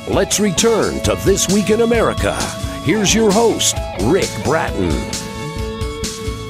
Let's return to This Week in America. Here's your host, Rick Bratton.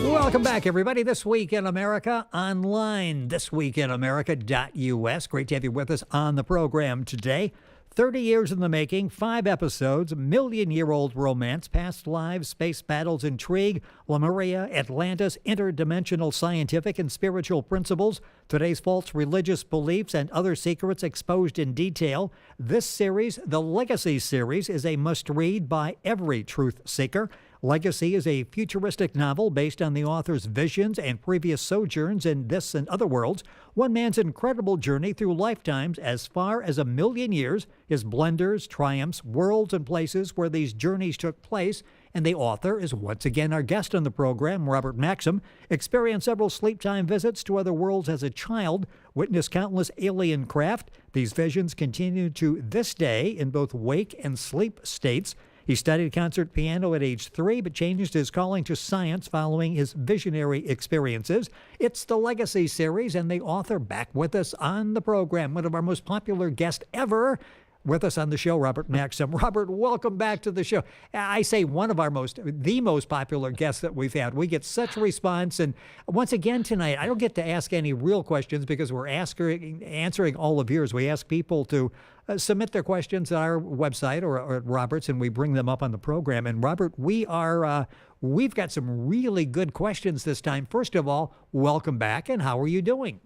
Welcome back, everybody. This Week in America online, thisweekinamerica.us. Great to have you with us on the program today. 30 years in the making, 5 episodes, million-year-old romance, past lives, space battles, intrigue, Lemuria, Atlantis, interdimensional scientific and spiritual principles, today's false religious beliefs, and other secrets exposed in detail. This series, the Legacy series, is a must-read by every truth seeker. Legacy is a futuristic novel based on the author's visions and previous sojourns in this and other worlds. One man's incredible journey through lifetimes as far as 1,000,000 years, his blunders, triumphs, worlds, and places where these journeys took place. And the author is once again our guest on the program, Robert Maxxim. Experienced several sleep-time visits to other worlds as a child, witnessed countless alien craft. These visions continue to this day in both wake and sleep states. He studied concert piano at age 3, but changed his calling to science following his visionary experiences. It's the Legacy series, and the author back with us on the program, one of our most popular guests ever. With us on the show, Robert Maxxim. Robert, welcome back to the show. I say one of the most popular guests that we've had. We get such response. And once again tonight, I don't get to ask any real questions because we're answering all of yours. We ask people to submit their questions at our website or at Robert's, and we bring them up on the program. And Robert, we've got some really good questions this time. First of all, welcome back, and how are you doing?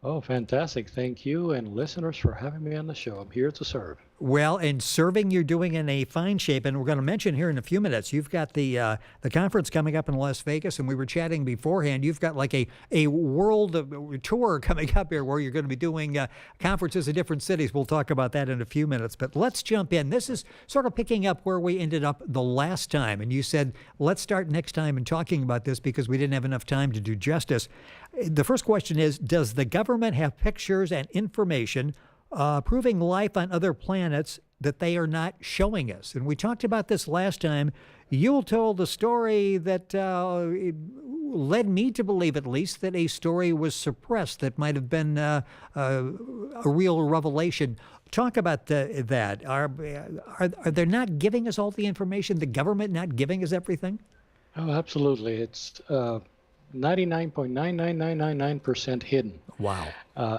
Oh, fantastic. Thank you and listeners for having me on the show. I'm here to serve. Well, in serving, you're doing in a fine shape. And we're going to mention here in a few minutes, you've got the conference coming up in Las Vegas, and we were chatting beforehand. You've got like a world tour coming up here where you're going to be doing conferences in different cities. We'll talk about that in a few minutes. But let's jump in. This is sort of picking up where we ended up the last time. And you said, let's start next time in talking about this because we didn't have enough time to do justice. The first question is, does the government have pictures and information proving life on other planets that they are not showing us? And we talked about this last time. You told a story that led me to believe, at least, that a story was suppressed that might have been a real revelation. Talk about that. Are they not giving us all the information? The government not giving us everything? Oh, absolutely. It's 99.99999% hidden. Wow.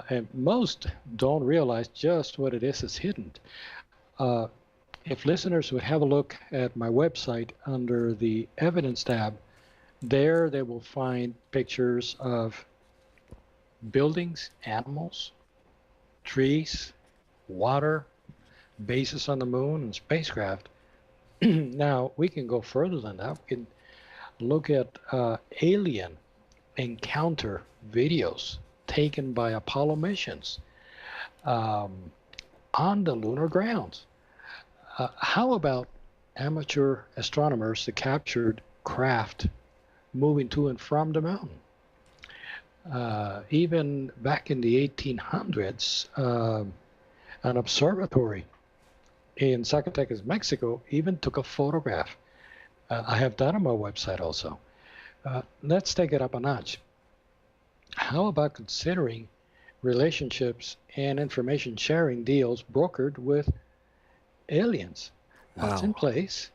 And most don't realize just what it is that's hidden. If listeners would have a look at my website under the evidence tab, there they will find pictures of buildings, animals, trees, water, bases on the moon, and spacecraft. Now, we can go further than that. We can look at alien encounter videos taken by Apollo missions on the lunar grounds. How about amateur astronomers that captured craft moving to and from the moon? Even back in the 1800s, an observatory in Zacatecas, Mexico, even took a photograph. I have that on my website also. Let's take it up a notch. How about considering relationships and information sharing deals brokered with aliens? That's in place.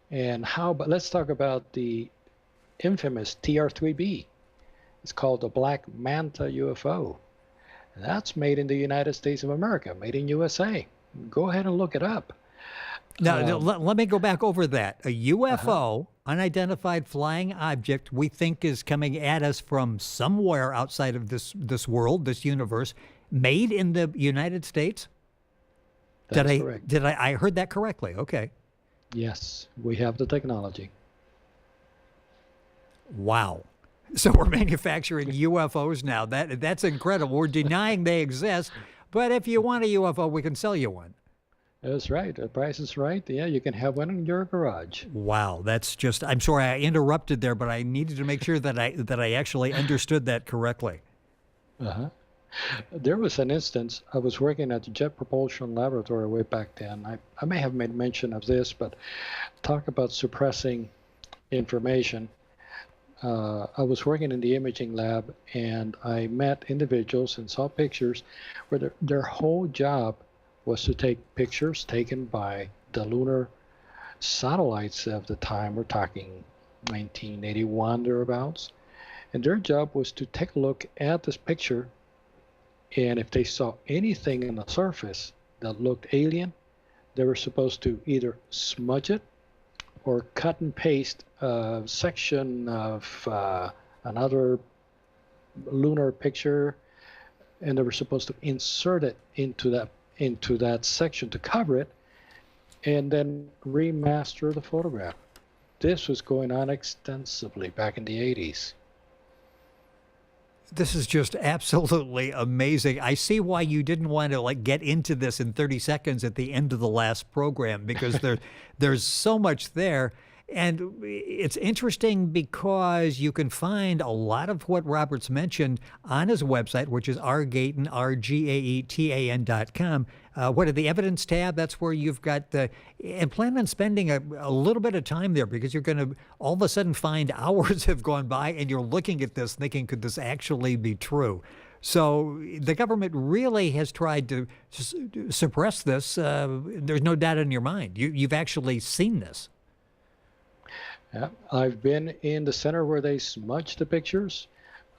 And how about, let's talk about the infamous TR-3B. It's called the Black Manta UFO. That's made in the United States of America, made in USA. Go ahead and look it up. Now, let me go back over that. A UFO, unidentified flying object, we think is coming at us from somewhere outside of this world, this universe, made in the United States? That's correct. I heard that correctly? Okay. Yes, we have the technology. Wow. So we're manufacturing UFOs now. That's incredible. We're denying they exist, but if you want a UFO, we can sell you one. That's right. The price is right. Yeah, you can have one in your garage. Wow, that's just, I'm sorry I interrupted there, but I needed to make sure that I actually understood that correctly. There was an instance, I was working at the Jet Propulsion Laboratory way back then. I may have made mention of this, but talk about suppressing information. I was working in the imaging lab, and I met individuals and saw pictures where their whole job was to take pictures taken by the lunar satellites of the time. We're talking 1981 thereabouts. And their job was to take a look at this picture, and if they saw anything on the surface that looked alien, they were supposed to either smudge it or cut and paste a section of another lunar picture, and they were supposed to insert it into that section to cover it, and then remaster the photograph. This was going on extensively back in the 80s. This is just absolutely amazing. I see why you didn't want to get into this in 30 seconds at the end of the last program, because there's so much there. And it's interesting because you can find a lot of what Robert's mentioned on his website, which is rgaetan, rgaetan.com. What are the evidence tab? That's where you've got and plan on spending a little bit of time there, because you're going to all of a sudden find hours have gone by and you're looking at this thinking, could this actually be true? So the government really has tried to suppress this. There's no doubt in your mind. You've actually seen this. Yeah, I've been in the center where they smudge the pictures.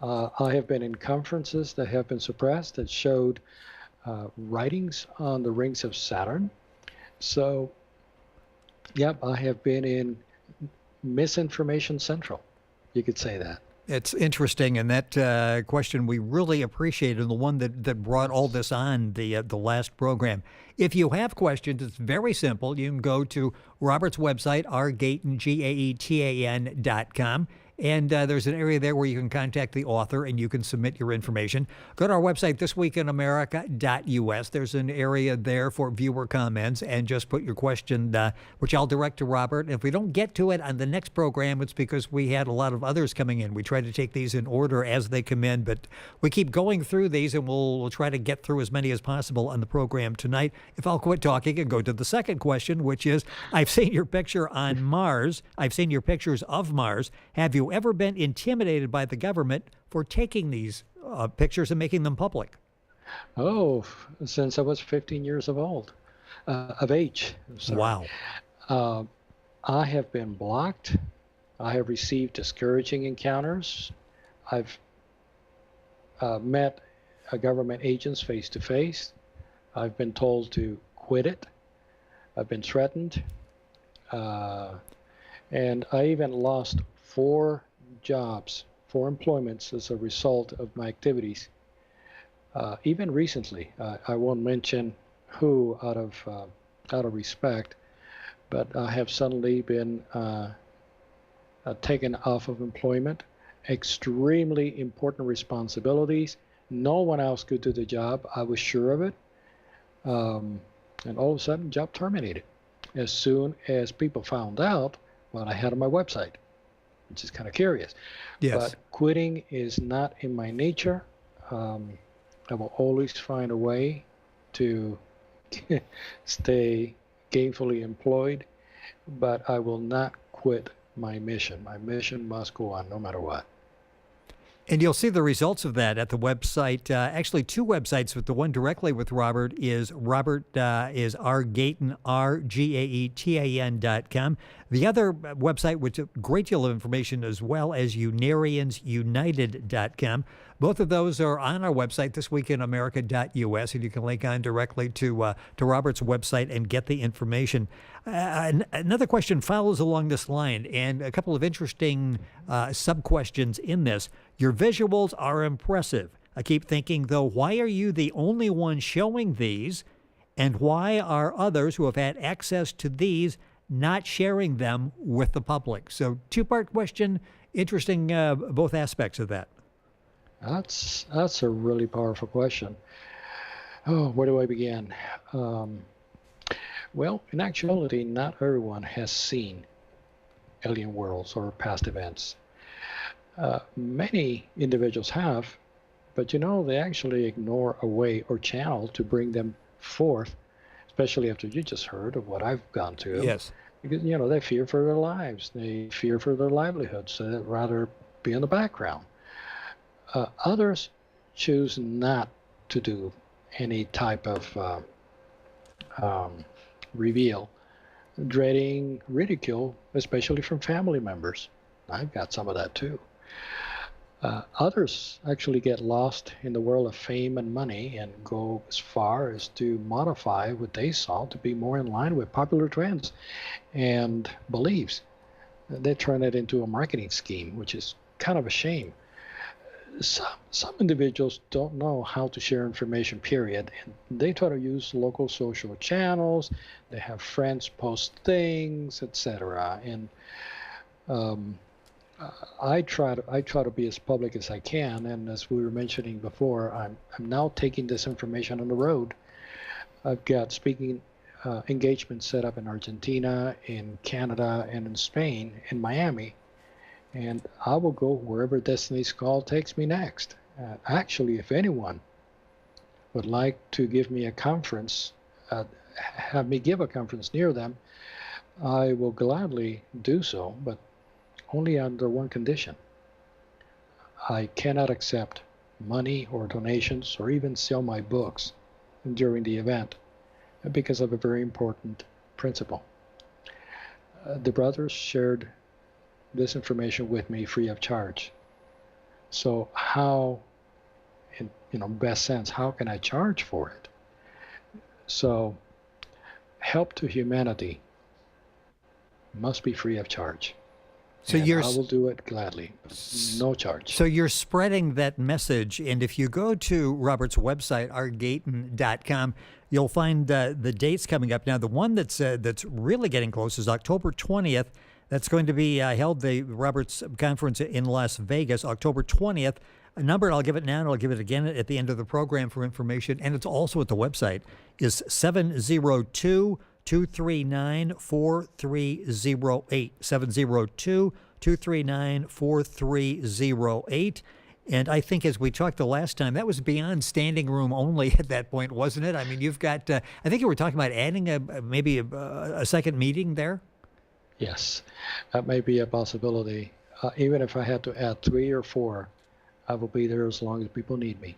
I have been in conferences that have been suppressed that showed writings on the rings of Saturn. So, yep, I have been in misinformation central. You could say that. It's interesting, and that question we really appreciate, and the one that brought all this on the last program. If you have questions, it's very simple. You can go to Robert's website, rgaetan.com, and there's an area there where you can contact the author and you can submit your information. Go to our website, thisweekinamerica.us. There's an area there for viewer comments, and just put your question, which I'll direct to Robert. And if we don't get to it on the next program, it's because we had a lot of others coming in. We try to take these in order as they come in, but we keep going through these, and we'll try to get through as many as possible on the program tonight. If I'll quit talking and go to the second question, which is, I've seen your picture on Mars. I've seen your pictures of Mars. Have you ever been intimidated by the government for taking these pictures and making them public? Oh, since I was 15 years of age. Sorry. Wow. I have been blocked. I have received discouraging encounters. I've met government agents face to face. I've been told to quit it. I've been threatened. And I even lost 4 jobs, 4 employments as a result of my activities. Even recently, I won't mention who out of respect, but I have suddenly been taken off of employment. Extremely important responsibilities. No one else could do the job. I was sure of it. And all of a sudden, job terminated as soon as people found out what I had on my website, which is kind of curious. Yes. But quitting is not in my nature. I will always find a way to stay gainfully employed, but I will not quit my mission. My mission must go on no matter what. And you'll see the results of that at the website. Actually, 2 websites, but the one directly with Robert is rgaetan, rgaetan.com. The other website, which a great deal of information, as well as unariansunited.com. Both of those are on our website, thisweekinamerica.us, and you can link on directly to Robert's website and get the information. Another question follows along this line, and a couple of interesting sub-questions in this. Your visuals are impressive. I keep thinking, though, why are you the only one showing these, and why are others who have had access to these not sharing them with the public? So 2-part question, interesting both aspects of that. That's a really powerful question. Oh, where do I begin? Well, in actuality, not everyone has seen alien worlds or past events. Many individuals have, but they actually ignore a way or channel to bring them forth, especially after you just heard of what I've gone through. Yes. Because, they fear for their lives. They fear for their livelihoods. So they'd rather be in the background. Others choose not to do any type of reveal, dreading ridicule, especially from family members. I've got some of that too. Others actually get lost in the world of fame and money and go as far as to modify what they saw to be more in line with popular trends and beliefs. They turn it into a marketing scheme, which is kind of a shame. Some individuals don't know how to share information, period. And they try to use local social channels. They have friends post things, etc. And um, I try to be as public as I can. And as we were mentioning before, I'm now taking this information on the road. I've got speaking engagements set up in Argentina, in Canada, and in Spain, in Miami. And I will go wherever Destiny's Call takes me next. Actually, if anyone would like to give me a conference, have me give a conference near them, I will gladly do so, but only under one condition. I cannot accept money or donations or even sell my books during the event because of a very important principle. The brothers shared this information with me free of charge. So how, in best sense, how can I charge for it? So help to humanity must be free of charge. So I will do it gladly, no charge. So you're spreading that message, and if you go to Robert's website, artgayton.com, you'll find the dates coming up. Now, the one that's really getting close is October 20th. That's going to be held, the Roberts Conference in Las Vegas, October 20th. A number, I'll give it now, and I'll give it again at the end of the program for information, and it's also at the website, is 702-239-4308, 702-239-4308. And I think as we talked the last time, that was beyond standing room only at that point, wasn't it? I mean, you've got, I think you were talking about adding maybe a second meeting there? Yes, that may be a possibility. Even if I had to add 3 or 4, I will be there as long as people need me.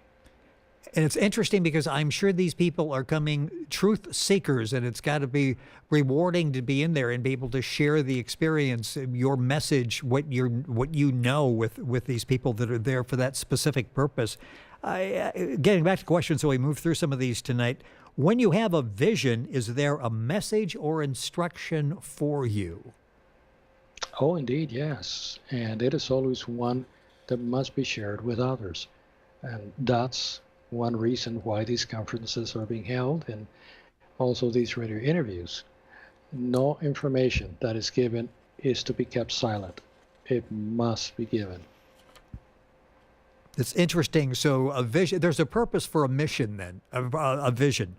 And it's interesting because I'm sure these people are coming truth seekers, and it's got to be rewarding to be in there and be able to share the experience, your message, what you know with these people that are there for that specific purpose. Getting back to questions, so we move through some of these tonight. When you have a vision, is there a message or instruction for you? Oh, indeed, yes. And it is always one that must be shared with others. And that's one reason why these conferences are being held, and also these radio interviews. No information that is given is to be kept silent. It must be given. It's interesting. So a vision, there's a purpose for a mission then, a vision.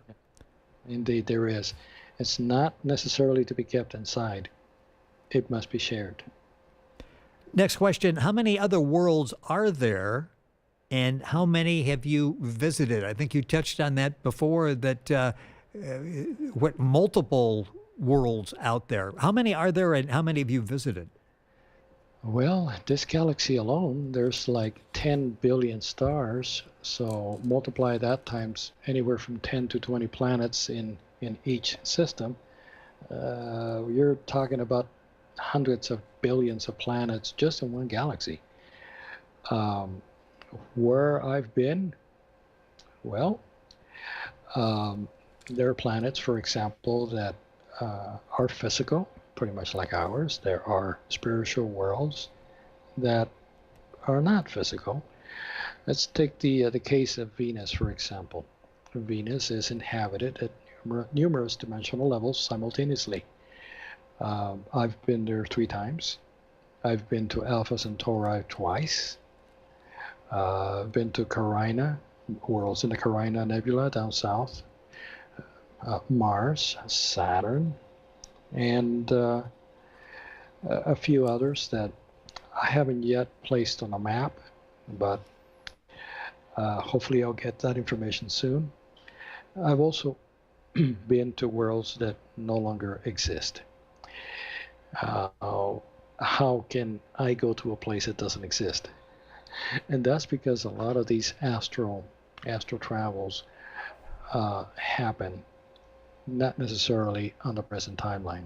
Indeed, there is. It's not necessarily to be kept inside. It must be shared. Next question. How many other worlds are there, and how many have you visited? I think you touched on that before, that what multiple worlds out there. How many are there, and how many have you visited? Well, this galaxy alone, there's like 10 billion stars. So multiply that times anywhere from 10 to 20 planets in each system. You're talking about hundreds of billions of planets just in one galaxy. Where I've been, well, there are planets, for example, that are physical, pretty much like ours. There are spiritual worlds that are not physical. Let's take the case of Venus, for example. Venus is inhabited at numerous dimensional levels simultaneously. I've been there 3 times. I've been to Alpha Centauri twice. I've been to Carina, worlds in the Carina Nebula down south, Mars, Saturn, and a few others that I haven't yet placed on a map, but hopefully I'll get that information soon. I've also been to worlds that no longer exist. How can I go to a place that doesn't exist? And that's because a lot of these astral travels happen not necessarily on the present timeline.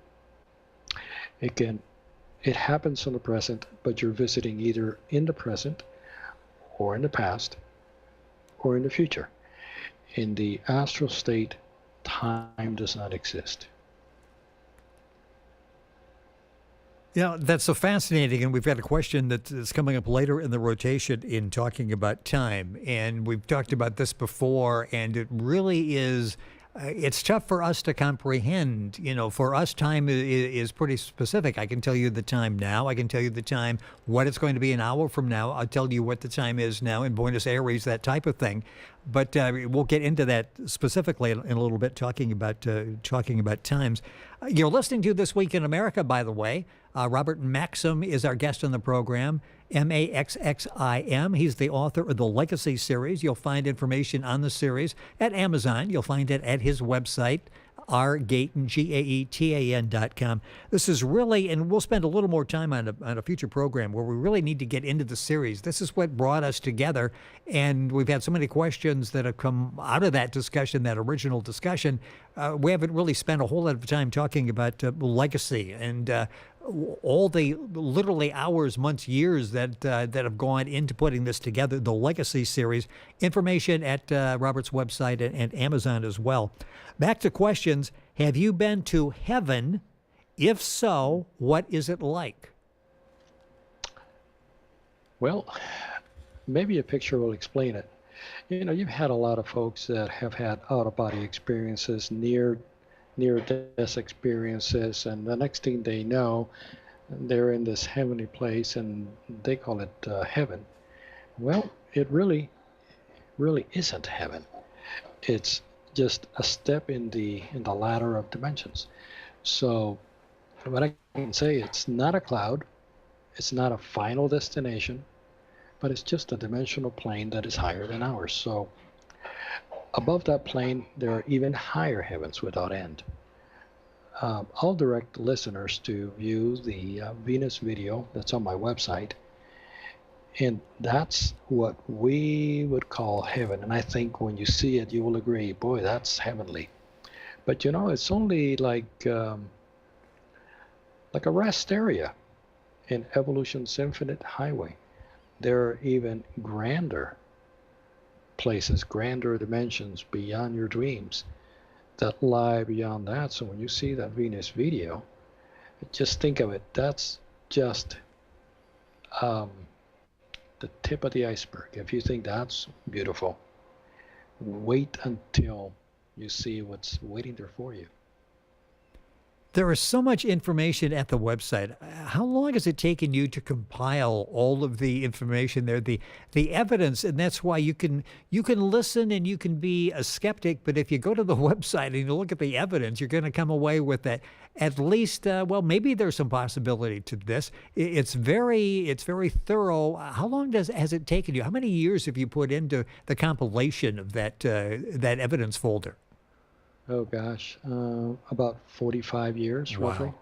It happens on the present, but you're visiting either in the present or in the past or in the future. In the astral state, time does not exist. Yeah, that's so fascinating. And we've got a question that is coming up later in the rotation in talking about time. And we've talked about this before, and it really is. It's tough for us to comprehend. You know, for us, time is pretty specific. I can tell you the time now. I can tell you the time, what it's going to be an hour from now. I'll tell you what the time is now in Buenos Aires, that type of thing. But we'll get into that specifically in a little bit, talking about times. You're listening to This Week in America, by the way. Robert Maxxim is our guest on the program, Maxxim. He's the author of the Legacy series. You'll find information on the series at Amazon. You'll find it at his website, rgaetan.com. This is really, and we'll spend a little more time on a future program where we really need to get into the series. This is what brought us together, and we've had so many questions that have come out of that discussion, that original discussion. We haven't really spent a whole lot of time talking about legacy and all the literally hours, months, years that have gone into putting this together, the Legacy series. Information at Robert's website and Amazon as well. Back to questions. Have you been to heaven? If so, what is it like? Well, maybe a picture will explain it. You know, you've had a lot of folks that have had out-of-body experiences, near-death experiences, and the next thing they know, they're in this heavenly place, and they call it heaven. Well, it really isn't heaven. It's just a step in the ladder of dimensions. So what I can say, it's not a cloud, it's not a final destination, but it's just a dimensional plane that is higher than ours. So above that plane, there are even higher heavens without end. I'll direct listeners to view the Venus video that's on my website, and that's what we would call heaven. And I think when you see it, you will agree, boy, that's heavenly. But you know, it's only like a rest area in evolution's infinite highway. There are even grander places, grander dimensions beyond your dreams that lie beyond that. So when you see that Venus video, just think of it. That's just the tip of the iceberg. If you think that's beautiful, wait until you see what's waiting there for you. There is so much information at the website. How long has it taken you to compile all of the information there, the evidence? And that's why you can listen and you can be a skeptic, but if you go to the website and you look at the evidence, you're going to come away with that. At least, well, maybe there's some possibility to this. It's very thorough. How long has it taken you? How many years have you put into the compilation of that evidence folder? Oh gosh, about 45 years, roughly. Wow.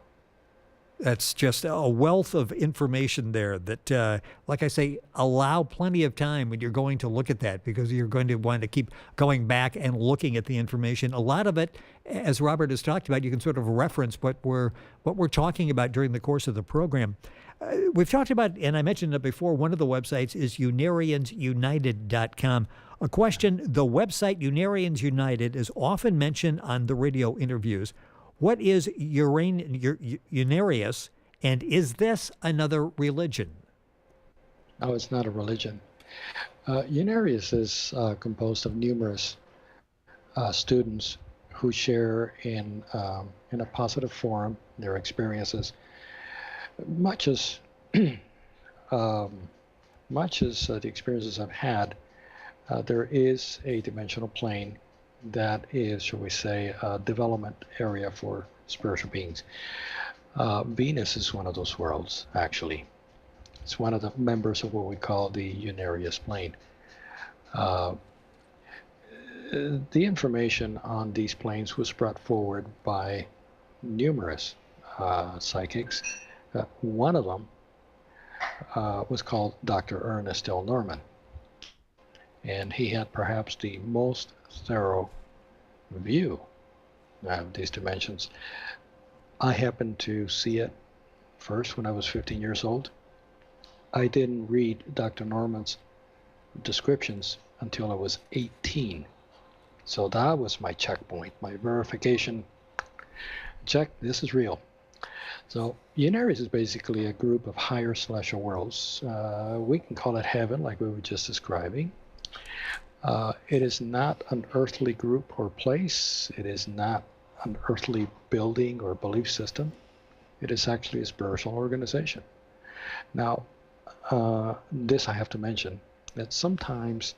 That's just a wealth of information there that, like I say, allow plenty of time when you're going to look at that, because you're going to want to keep going back and looking at the information. A lot of it, as Robert has talked about, you can sort of reference what we're talking about during the course of the program. We've talked about, and I mentioned it before, one of the websites is unariansunited.com. A question: the website Unarians United is often mentioned on the radio interviews. What is Unarius, and is this another religion? No, it's not a religion. Unarius is composed of numerous students who share in a positive forum their experiences, much as the experiences I've had. There is a dimensional plane that is, shall we say, a development area for spiritual beings. Venus is one of those worlds, actually. It's one of the members of what we call the Unarius plane. The information on these planes was brought forward by numerous psychics. One of them was called Dr. Ernest L. Norman. And he had perhaps the most thorough view these dimensions. I happened to see it first when I was 15 years old. I didn't read Dr. Norman's descriptions until I was 18. So that was my checkpoint, my verification. Check, this is real. So Unarius is basically a group of higher celestial worlds. We can call it heaven, like we were just describing. It is not an earthly group or place. It is not an earthly building or belief system. It is actually a spiritual organization. Now, this I have to mention, that sometimes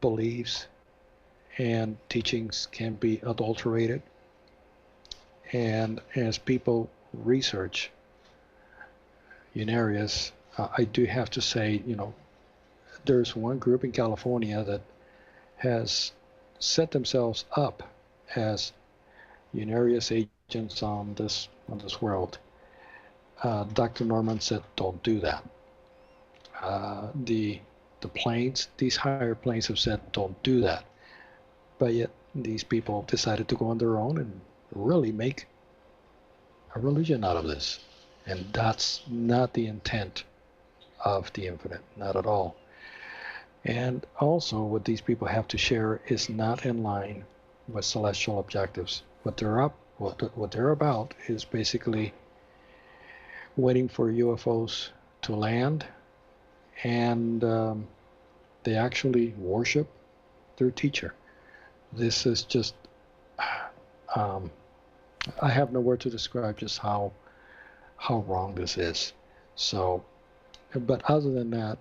beliefs and teachings can be adulterated. And as people research Unarius, I do have to say, there's one group in California that has set themselves up as Unarius agents on this world. Dr. Norman said, don't do that. The planes, these higher planes have said, don't do that. But yet these people decided to go on their own and really make a religion out of this. And that's not the intent of the infinite, not at all. And also what these people have to share is not in line with celestial objectives. What they're about is basically waiting for UFOs to land, and they actually worship their teacher. This is just, I have no word to describe just how wrong this is. So, but other than that,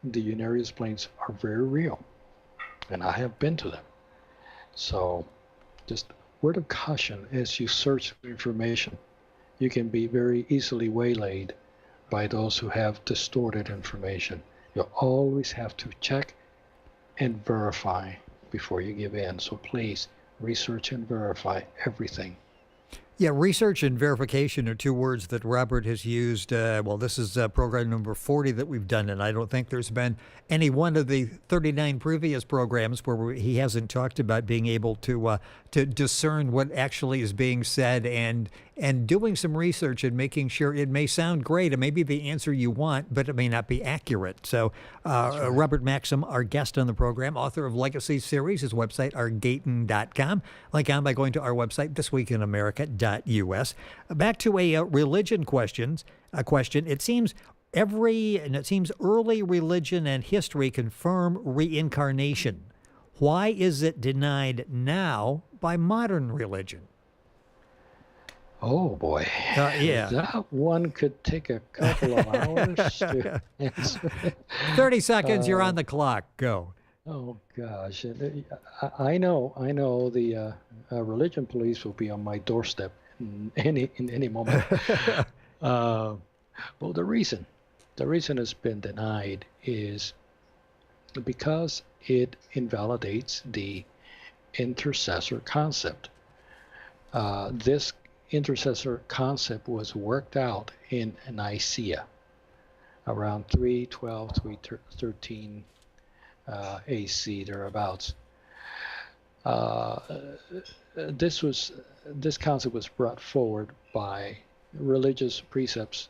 the Unarius planes are very real, and I have been to them. So, just word of caution as you search for information. You can be very easily waylaid by those who have distorted information. You always have to check and verify before you give in. So please research and verify everything. Yeah, research and verification are two words that Robert has used. This is program number 40 that we've done, and I don't think there's been any one of the 39 previous programs where he hasn't talked about being able to discern what actually is being said and doing some research and making sure it may sound great. It may be the answer you want, but it may not be accurate. So right. Robert Maxxim, our guest on the program, author of Legacy Series, his website, ourgaten.com. Link on by going to our website, thisweekinamerica.us. Back to a religion question. It seems early religion and history confirm reincarnation. Why is it denied now by modern religion? Oh boy. Yeah. That one could take a couple of hours to answer. 30 seconds, you're on the clock. Go. Oh gosh. I know the religion police will be on my doorstep in any moment. Well, the reason it's been denied is because it invalidates the intercessor concept. This intercessor concept was worked out in Nicaea around 312, 313 AC, thereabouts. This concept was brought forward by religious precepts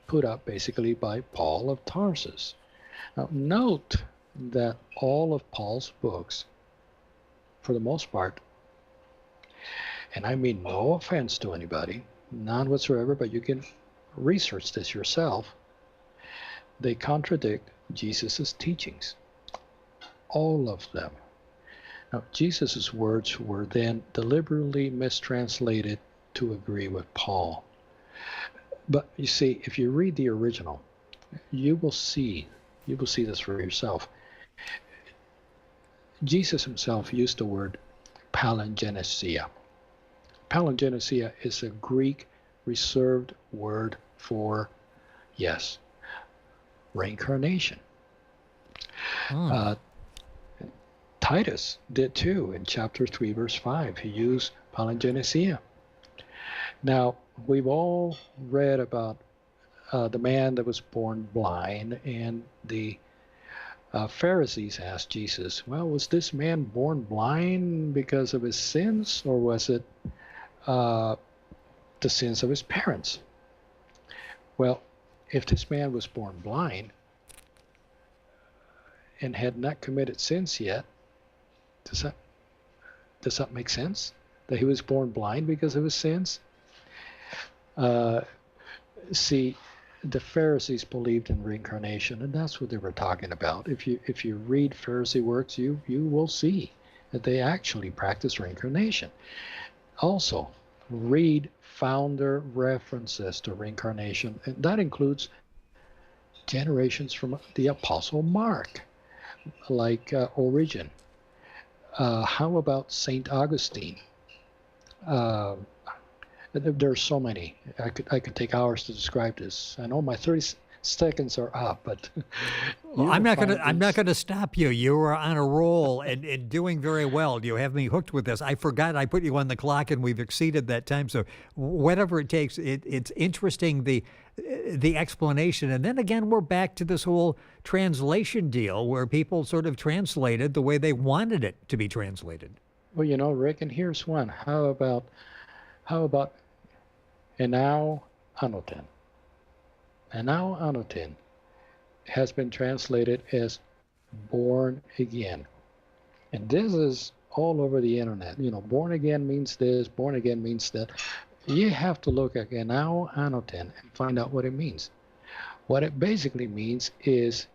put up basically by Paul of Tarsus. Now note that all of Paul's books, for the most part, and I mean no offense to anybody, none whatsoever, but you can research this yourself, they contradict Jesus's teachings. All of them. Now, Jesus's words were then deliberately mistranslated to agree with Paul. But you see, if you read the original, you will see this for yourself. Jesus himself used the word palingenesia. Palingenesia is a Greek reserved word for, yes, reincarnation. Titus did too in chapter 3, verse 5. He used palingenesia. Now, we've all read about the man that was born blind and the Pharisees asked Jesus, well, was this man born blind because of his sins, or was it the sins of his parents? Well, if this man was born blind and had not committed sins yet, does that make sense? That he was born blind because of his sins? See, the Pharisees believed in reincarnation, and that's what they were talking about. If you read Pharisee works, you will see that they actually practice reincarnation. Also, read founder references to reincarnation, and that includes generations from the Apostle Mark, like Origen. How about Saint Augustine? There are so many. I could take hours to describe this. I know my 30 seconds are up, but well, I'm not gonna stop you. You are on a roll and doing very well. You have me hooked with this. I forgot I put you on the clock, and we've exceeded that time. So whatever it takes, it's interesting the explanation. And then again, we're back to this whole translation deal where people sort of translated the way they wanted it to be translated. Well, Rick, and here's one. How about Enau Anoten? Enau Anoten has been translated as born again. And this is all over the internet. Born again means this, born again means that. You have to look at Enau Anoten and find out what it means. What it basically means is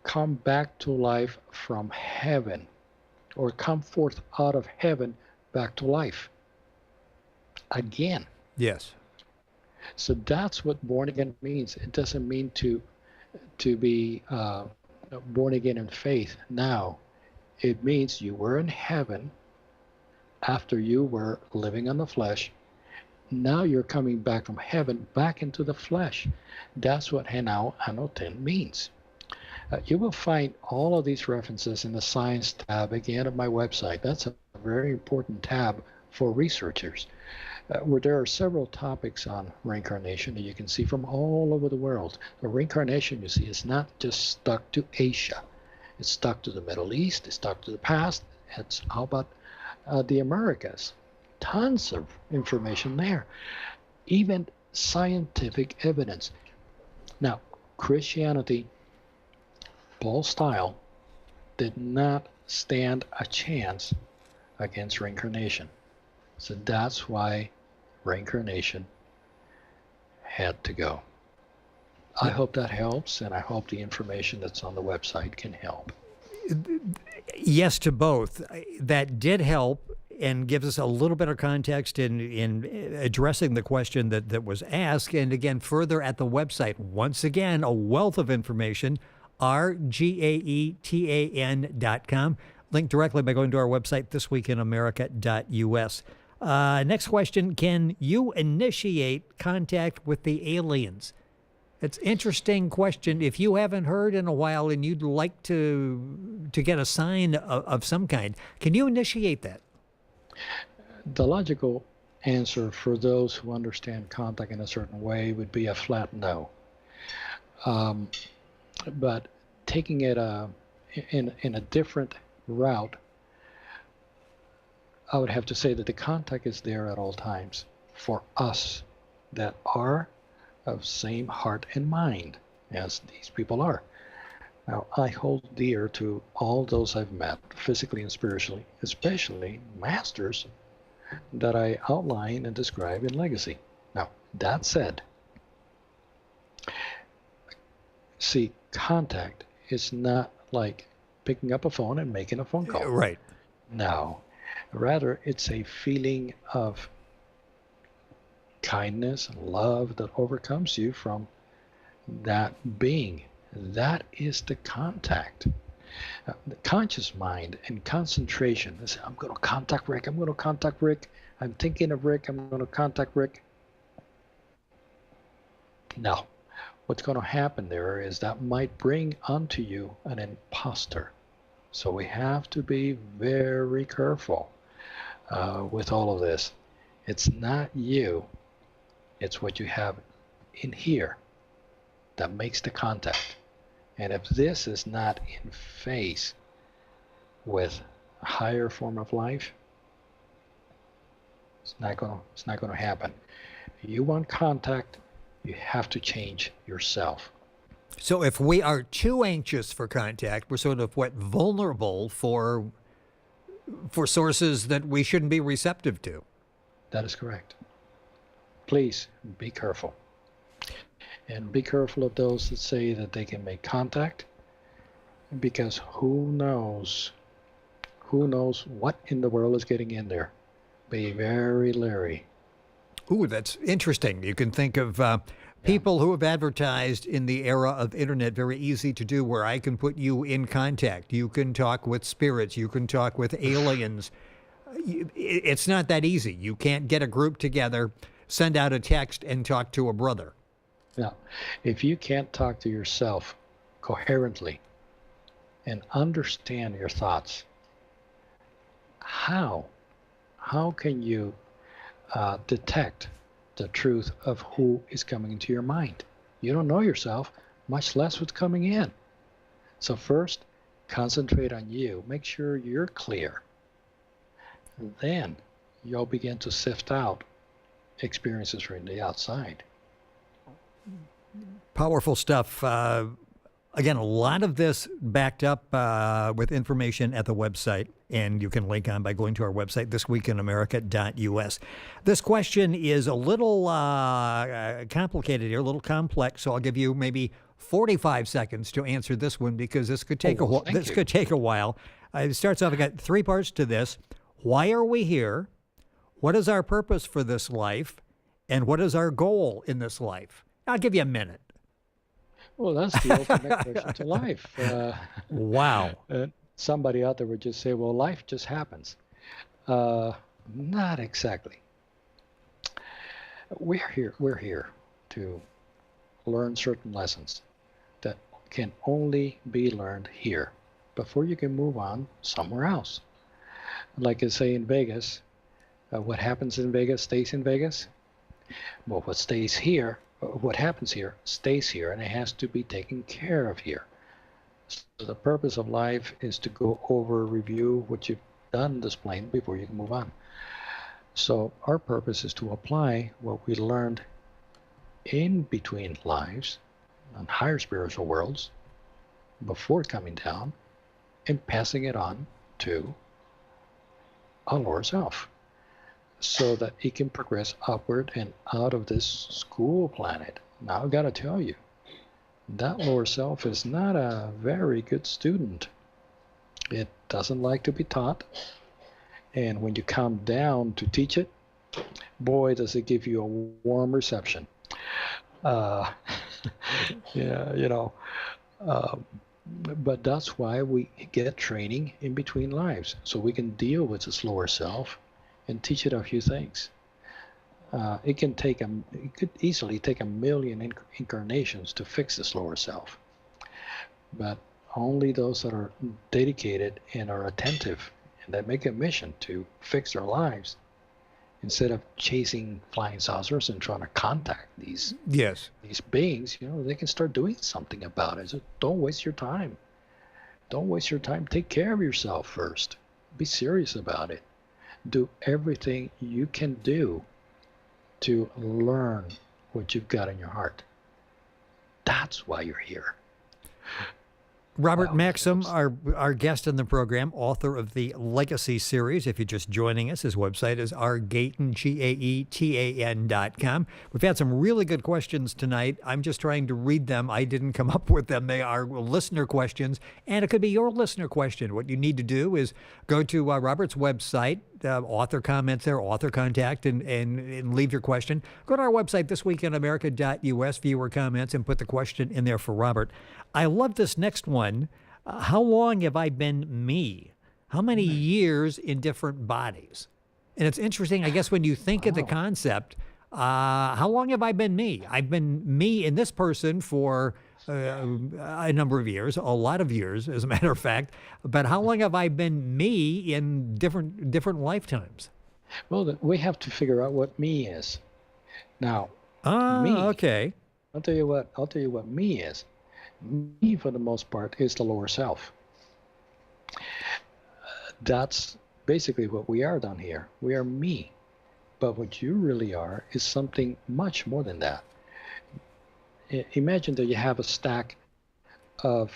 come back to life from heaven, or come forth out of heaven back to life again. Yes. So that's what born again means. It doesn't mean to be born again in faith now. It means you were in heaven after you were living in the flesh. Now you're coming back from heaven back into the flesh. That's what Enau Anoten means. You will find all of these references in the Science tab again of my website. That's a very important tab for researchers, where there are several topics on reincarnation that you can see from all over the world. The reincarnation, you see, is not just stuck to Asia. It's stuck to the Middle East. It's stuck to the past. How about the Americas? Tons of information there. Even scientific evidence. Now, Christianity, Paul's style, did not stand a chance against reincarnation. So that's why reincarnation had to go. I hope that helps, and I hope the information that's on the website can help. Yes to both. That did help and gives us a little bit of context in addressing the question that was asked. And again, further at the website, once again, a wealth of information, rgaetan.com. Link directly by going to our website, thisweekinamerica.us. Next question, can you initiate contact with the aliens? It's an interesting question. If you haven't heard in a while and you'd like to get a sign of some kind, can you initiate that? The logical answer for those who understand contact in a certain way would be a flat no. But taking it in a different route, I would have to say that the contact is there at all times for us that are of same heart and mind as these people are. Now, I hold dear to all those I've met, physically and spiritually, especially masters that I outline and describe in Legacy. Now, that said, see, contact is not like picking up a phone and making a phone call. Right. No. Rather, it's a feeling of kindness and love that overcomes you from that being. That is the contact. The conscious mind and concentration. I'm going to contact Rick. I'm going to contact Rick. I'm thinking of Rick. I'm going to contact Rick. No. What's going to happen there is that might bring unto you an imposter. So we have to be very careful with all of this. It's not you. It's what you have in here that makes the contact. And if this is not in phase with a higher form of life, it's not gonna happen. You want contact, you have to change yourself. So if we are too anxious for contact, we're sort of vulnerable for sources that we shouldn't be receptive to. That is correct. Please be careful. And be careful of those that say that they can make contact, because who knows what in the world is getting in there. Be very leery. Ooh, that's interesting. You can think of people who have advertised in the era of internet, very easy to do, where I can put you in contact. You can talk with spirits. You can talk with aliens. It's not that easy. You can't get a group together, send out a text, and talk to a brother. Now, if you can't talk to yourself coherently and understand your thoughts, how can you detect the truth of who is coming into your mind? You don't know yourself, much less what's coming in. So first, concentrate on you. Make sure you're clear. And then you'll begin to sift out experiences from the outside. Powerful stuff. Again, a lot of this backed up with information at the website, and you can link on by going to our website, thisweekinamerica.us. This question is a little complicated here, a little complex, so I'll give you maybe 45 seconds to answer this one, because this could take could take a while. It starts off, I got 3 parts to this. Why are we here? What is our purpose for this life? And what is our goal in this life? I'll give you a minute. Well, that's the ultimate question to life. Wow. Somebody out there would just say, well, life just happens. Not exactly. We're here to learn certain lessons that can only be learned here before you can move on somewhere else. Like I say in Vegas, what happens in Vegas stays in Vegas. Well, what happens here stays here, and it has to be taken care of here. So the purpose of life is to go over, review what you've done this plane before you can move on. So our purpose is to apply what we learned in between lives on higher spiritual worlds before coming down and passing it on to our lower self, so that it can progress upward and out of this school planet. Now, I've got to tell you, that lower self is not a very good student. It doesn't like to be taught. And when you come down to teach it, boy, does it give you a warm reception. But that's why we get training in between lives, so we can deal with this lower self and teach it a few things. It could easily take 1 million incarnations to fix this lower self. But only those that are dedicated and are attentive and that make a mission to fix their lives, instead of chasing flying saucers and trying to contact these beings, they can start doing something about it. So don't waste your time. Don't waste your time. Take care of yourself first. Be serious about it. Do everything you can do to learn what you've got in your heart. That's why you're here. Robert Maxxim, our guest on the program, author of the Legacy series. If you're just joining us, his website is rgaetan, GAETAN.com. We've had some really good questions tonight. I'm just trying to read them. I didn't come up with them. They are listener questions, and it could be your listener question. What you need to do is go to Robert's website, author comments there, author contact, and leave your question. Go to our website, thisweekinamerica.us, viewer comments, and put the question in there for Robert. I love this next one. How long have I been me? How many years in different bodies? And it's interesting, I guess, when you think of the concept, how long have I been me? I've been me in this person for a number of years, a lot of years, as a matter of fact. But how long have I been me in different lifetimes? Well, we have to figure out what me is. Now, me. Okay. I'll tell you what me is. Me, for the most part, is the lower self. That's basically what we are down here. We are me. But what you really are is something much more than that. Imagine that you have a stack of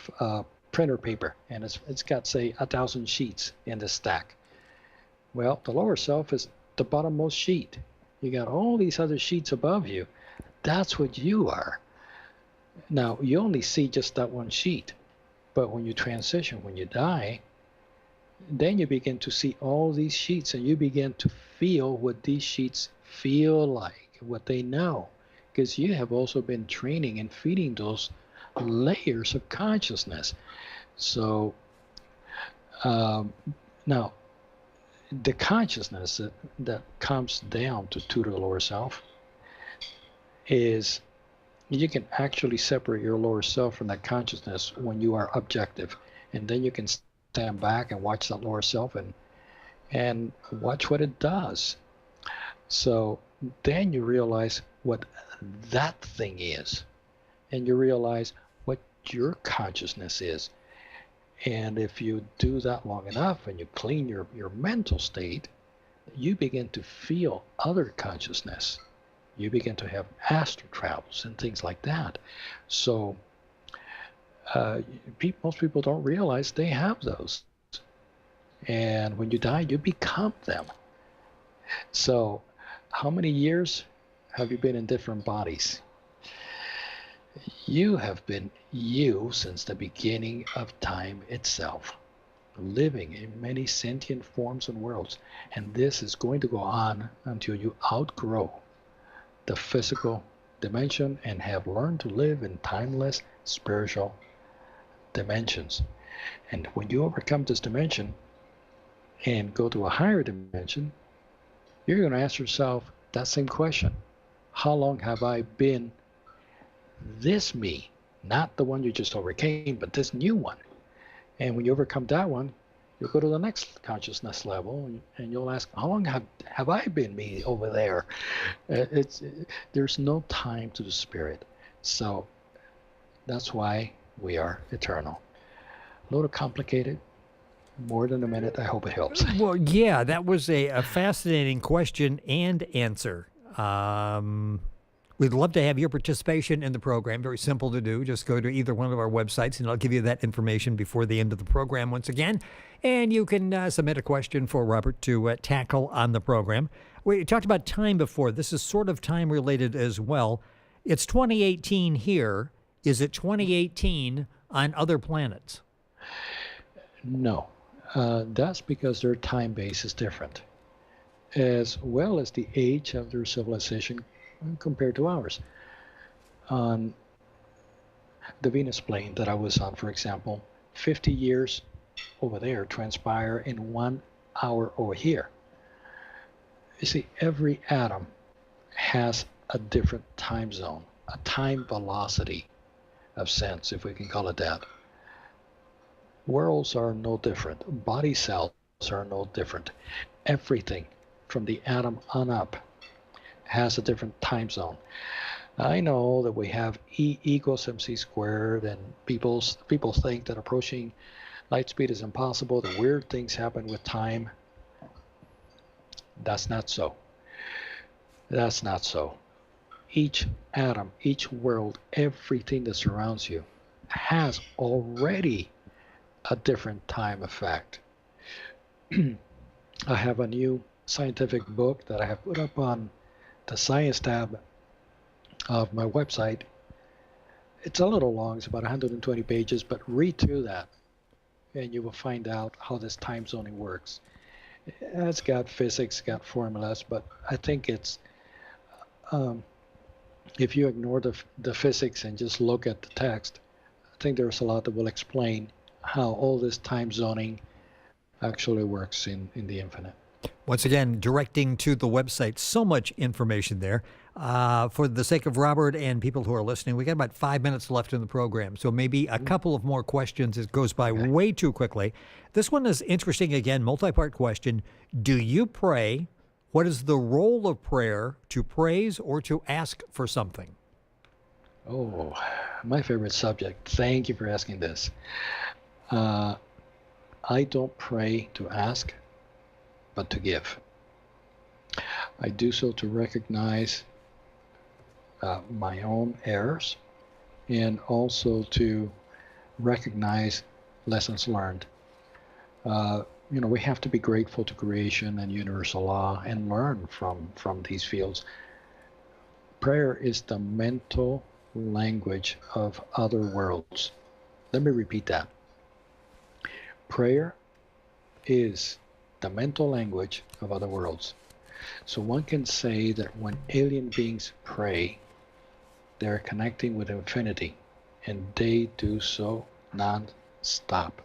printer paper, and it's got, say, 1,000 sheets in the stack. Well, the lower self is the bottommost sheet. You got all these other sheets above you. That's what you are. Now, you only see just that one sheet. But when you transition, when you die, then you begin to see all these sheets, and you begin to feel what these sheets feel like, what they know, because you have also been training and feeding those layers of consciousness. So now, the consciousness that comes down to the lower self is, you can actually separate your lower self from that consciousness when you are objective, and then you can stand back and watch that lower self and watch what it does. So then you realize what that thing is, and you realize what your consciousness is. And if you do that long enough and you clean your mental state, you begin to feel other consciousness. You begin to have astral travels and things like that. So most people don't realize they have those. And when you die, you become them. So how many years have you been in different bodies? You have been you since the beginning of time itself, living in many sentient forms and worlds. And this is going to go on until you outgrow the physical dimension and have learned to live in timeless spiritual dimensions. And when you overcome this dimension and go to a higher dimension, you're going to ask yourself that same question. How long have I been this me? Not the one you just overcame, but this new one. And when you overcome that one, you'll go to the next consciousness level, and you'll ask, how long have I been me over there? There's no time to the spirit. So that's why we are eternal. A little complicated, more than a minute. I hope it helps. Well, yeah, that was a fascinating question and answer. We'd love to have your participation in the program. Very simple to do. Just go to either one of our websites, and I'll give you that information before the end of the program once again. And you can submit a question for Robert to tackle on the program. We talked about time before. This is sort of time-related as well. It's 2018 here. Is it 2018 on other planets? No. That's because their time base is different, as well as the age of their civilization compared to ours. On the Venus plane that I was on, for example, 50 years over there transpire in 1 hour over here. You see, every atom has a different time zone, a time velocity of sense, if we can call it that. Worlds are no different. Body cells are no different. Everything from the atom on up has a different time zone. I know that we have E equals mc squared, and people think that approaching light speed is impossible, that weird things happen with time. That's not so. That's not so. Each atom, each world, everything that surrounds you has already a different time effect. I have a new scientific book that I have put up on the science tab of my website. It's a little long, it's about 120 pages, but read through that and you will find out how this time zoning works. It's got physics, got formulas, but I think it's, if you ignore the physics and just look at the text, I think there's a lot that will explain how all this time zoning actually works in the infinite. Once again, directing to the website, so much information there. For the sake of Robert and people who are listening, we got about 5 minutes left in the program, so maybe a couple of more questions. It goes by way too quickly. This one is interesting, again, multi-part question. Do you pray? What is the role of prayer, to praise or to ask for something? Oh, my favorite subject. Thank you for asking this. Uh, I don't pray to ask, but to give. I do so to recognize my own errors and also to recognize lessons learned. Uh, we have to be grateful to creation and universal law and learn from these fields. Prayer is the mental language of other worlds. Let me repeat that. Prayer is the mental language of other worlds. So one can say that when alien beings pray, they're connecting with infinity, and they do so non-stop.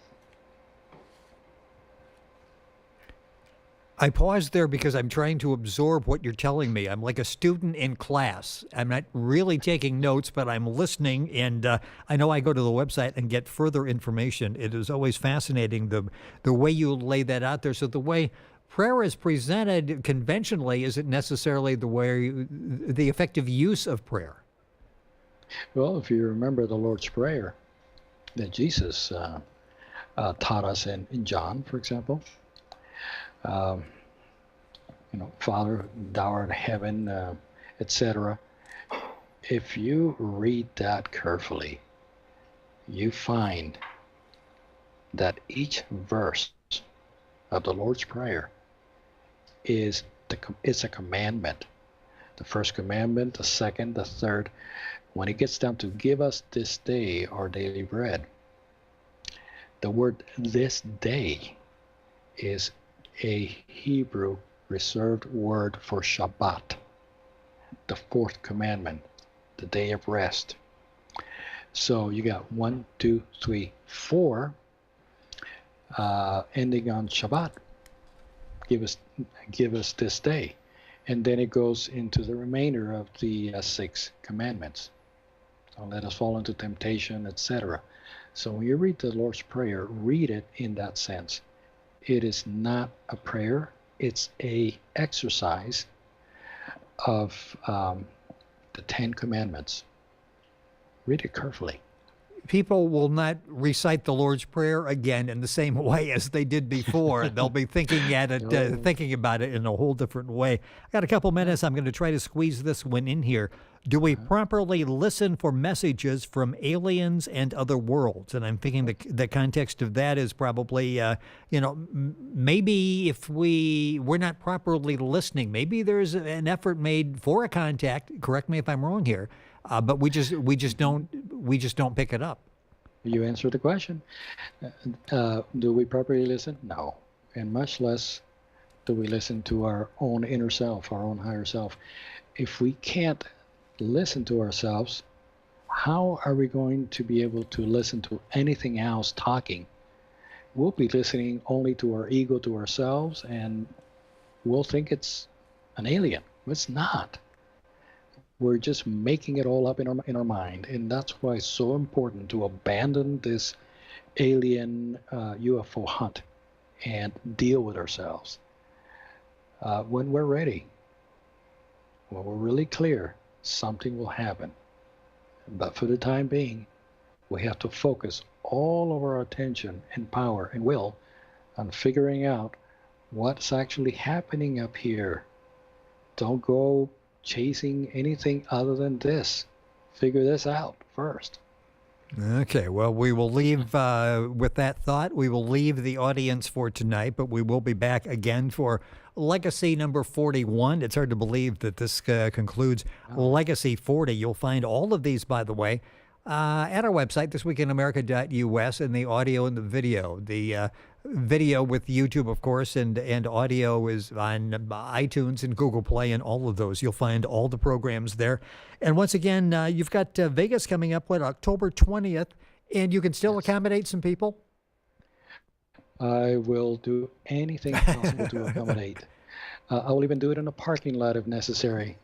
I paused there because I'm trying to absorb what you're telling me. I'm like a student in class. I'm not really taking notes, but I'm listening, and I know I go to the website and get further information. It is always fascinating the way you lay that out there. So the way prayer is presented conventionally isn't necessarily the effective use of prayer. Well, if you remember the Lord's Prayer that Jesus taught us in John, for example, um, Father, thou art in heaven, etc. If you read that carefully, you find that each verse of the Lord's Prayer is a commandment. The first commandment, the second, the third. When it gets down to give us this day our daily bread, the word this day is a Hebrew reserved word for Shabbat, the fourth commandment, the day of rest. So you got 1, 2, 3, 4, ending on Shabbat. Give us this day. And then it goes into the remainder of the 6 commandments. Don't let us fall into temptation, etc. So when you read the Lord's Prayer, read it in that sense. It is not a prayer, it's a exercise of the 10 commandments. Read it carefully. People will not recite the Lord's Prayer again in the same way as they did before. They'll be thinking about it in a whole different way. I got a couple minutes. I'm going to try to squeeze this one in here. Do we properly listen for messages from aliens and other worlds? And I'm thinking the context of that is probably, maybe if we're not properly listening, maybe there's an effort made for a contact. Correct me if I'm wrong here. But we just don't pick it up. You answered the question. Do we properly listen? No, and much less do we listen to our own inner self, our own higher self. If we can't listen to ourselves, how are we going to be able to listen to anything else talking? We'll be listening only to our ego, to ourselves, and we'll think it's an alien. It's not. We're just making it all up in our mind, and that's why it's so important to abandon this alien UFO hunt and deal with ourselves. When we're ready, when we're really clear, something will happen. But for the time being, we have to focus all of our attention and power and will on figuring out what's actually happening up here. Don't go chasing anything other than this. Figure this out first. Okay, well, we will leave with that thought. We will leave the audience for tonight, but we will be back again for Legacy number 41. It's hard to believe that this concludes Legacy 40. You'll find all of these, by the way, at our website, thisweekinamerica.us, and the audio and the video. The video with YouTube, of course, and audio is on iTunes and Google Play and all of those. You'll find all the programs there. And once again, you've got Vegas coming up, October 20th, and you can still accommodate some people? I will do anything possible to accommodate. I will even do it in a parking lot if necessary.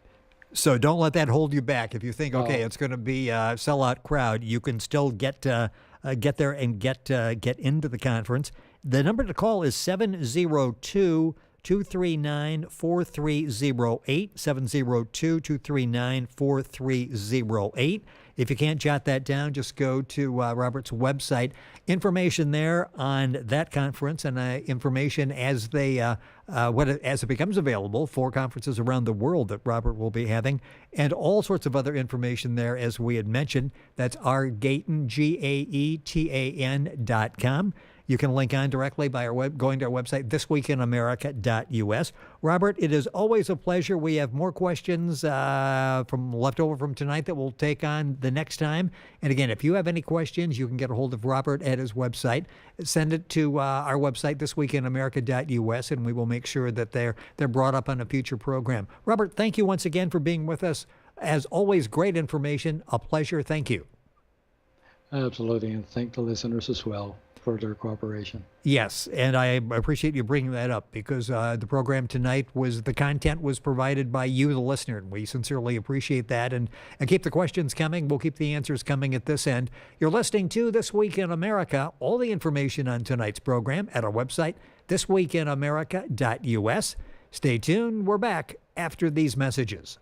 So don't let that hold you back. If you think, okay, it's going to be a sellout crowd, you can still get there and get into the conference. The number to call is 702 702-239-4308, 702-239-4308. If you can't jot that down, just go to Robert's website. Information there on that conference and information as as it becomes available for conferences around the world that Robert will be having, and all sorts of other information there, as we had mentioned. That's rgaetan, GAETAN.com. You can link on directly by going to our website, thisweekinamerica.us. Robert, it is always a pleasure. We have more questions from leftover from tonight that we'll take on the next time. And again, if you have any questions, you can get a hold of Robert at his website. Send it to our website, thisweekinamerica.us, and we will make sure that they're brought up on a future program. Robert, thank you once again for being with us. As always, great information. A pleasure. Thank you. Absolutely, and thank the listeners as well for their cooperation. Yes, and I appreciate you bringing that up, because the program tonight the content was provided by you, the listener, and we sincerely appreciate that. And keep the questions coming. We'll keep the answers coming at this end. You're listening to This Week in America. All the information on tonight's program at our website, thisweekinamerica.us. Stay tuned. We're back after these messages.